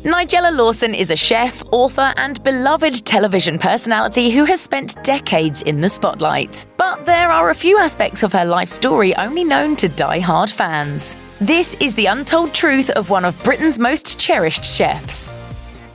Nigella Lawson is a chef, author, and beloved television personality who has spent decades in the spotlight. But there are a few aspects of her life story only known to die-hard fans. This is the untold truth of one of Britain's most cherished chefs.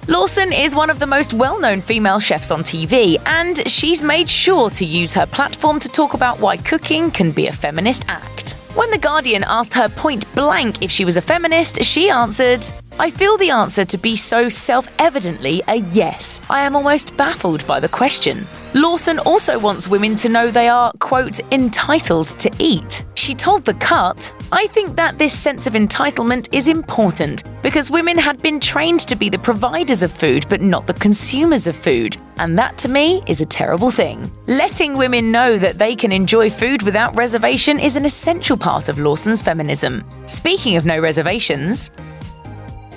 Lawson is one of the most well-known female chefs on TV, and she's made sure to use her platform to talk about why cooking can be a feminist act. When The Guardian asked her point blank if she was a feminist, she answered, "I feel the answer to be so self-evidently a yes. I am almost baffled by the question." Lawson also wants women to know they are, quote, entitled to eat. She told The Cut, "I think that this sense of entitlement is important because women had been trained to be the providers of food but not the consumers of food. And that to me is a terrible thing." Letting women know that they can enjoy food without reservation is an essential part of Lawson's feminism. Speaking of no reservations,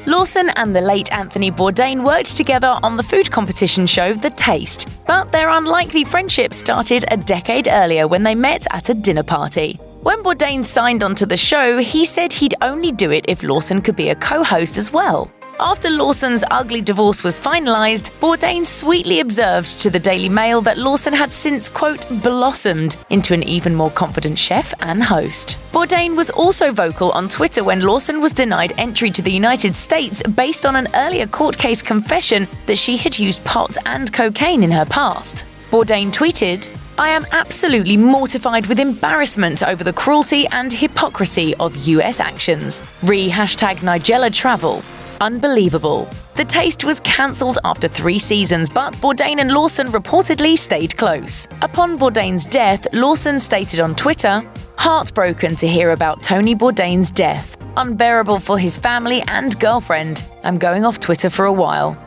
Lawson and the late Anthony Bourdain worked together on the food competition show The Taste, but their unlikely friendship started a decade earlier when they met at a dinner party. When Bourdain signed onto the show, he said he'd only do it if Lawson could be a co-host as well. After Lawson's ugly divorce was finalized, Bourdain sweetly observed to the Daily Mail that Lawson had since, quote, blossomed into an even more confident chef and host. Bourdain was also vocal on Twitter when Lawson was denied entry to the United States based on an earlier court case confession that she had used pot and cocaine in her past. Bourdain tweeted, "I am absolutely mortified with embarrassment over the cruelty and hypocrisy of US actions. #Nigella Travel. Unbelievable." The Taste was cancelled after 3 seasons, but Bourdain and Lawson reportedly stayed close. Upon Bourdain's death, Lawson stated on Twitter, "Heartbroken to hear about Tony Bourdain's death. Unbearable for his family and girlfriend. I'm going off Twitter for a while."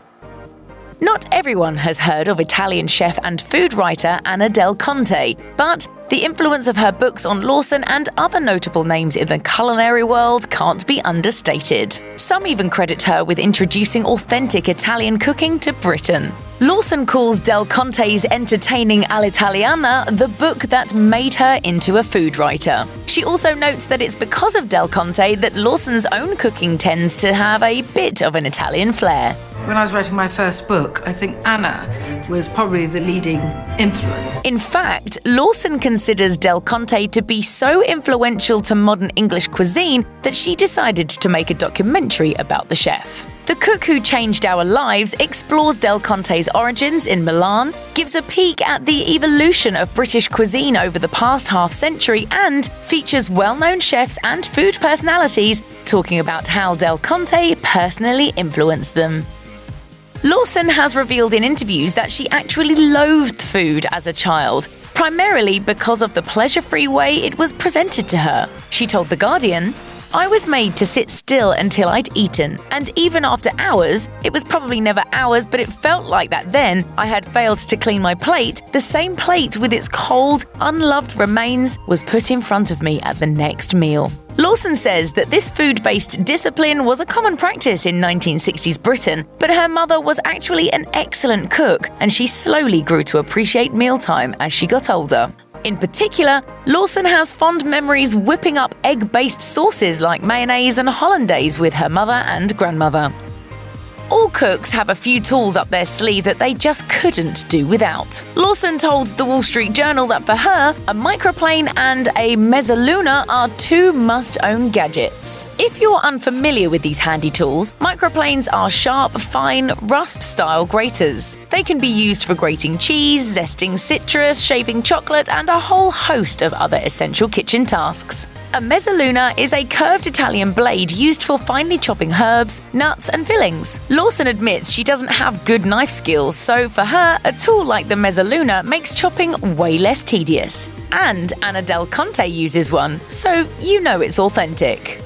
Not everyone has heard of Italian chef and food writer Anna Del Conte, but the influence of her books on Lawson and other notable names in the culinary world can't be understated. Some even credit her with introducing authentic Italian cooking to Britain. Lawson calls Del Conte's entertaining All'Italiana the book that made her into a food writer. She also notes that it's because of Del Conte that Lawson's own cooking tends to have a bit of an Italian flair. When I was writing my first book, I think Anna was probably the leading influence. In fact, Lawson considers Del Conte to be so influential to modern English cuisine that she decided to make a documentary about the chef. The Cook Who Changed Our Lives explores Del Conte's origins in Milan, gives a peek at the evolution of British cuisine over the past half-century, and features well-known chefs and food personalities talking about how Del Conte personally influenced them. Lawson has revealed in interviews that she actually loathed food as a child, primarily because of the pleasure-free way it was presented to her. She told The Guardian, "I was made to sit still until I'd eaten, and even after hours, it was probably never hours, but it felt like that then, I had failed to clean my plate, the same plate with its cold, unloved remains was put in front of me at the next meal." Lawson says that this food-based discipline was a common practice in 1960s Britain, but her mother was actually an excellent cook, and she slowly grew to appreciate mealtime as she got older. In particular, Lawson has fond memories whipping up egg-based sauces like mayonnaise and hollandaise with her mother and grandmother. All cooks have a few tools up their sleeve that they just couldn't do without. Lawson told the Wall Street Journal that for her, a microplane and a mezzaluna are 2 must-own gadgets. If you're unfamiliar with these handy tools, microplanes are sharp, fine, rasp-style graters. They can be used for grating cheese, zesting citrus, shaving chocolate, and a whole host of other essential kitchen tasks. A mezzaluna is a curved Italian blade used for finely chopping herbs, nuts, and fillings. Lawson admits she doesn't have good knife skills, so for her, a tool like the mezzaluna makes chopping way less tedious. And Anna Del Conte uses one, so you know it's authentic.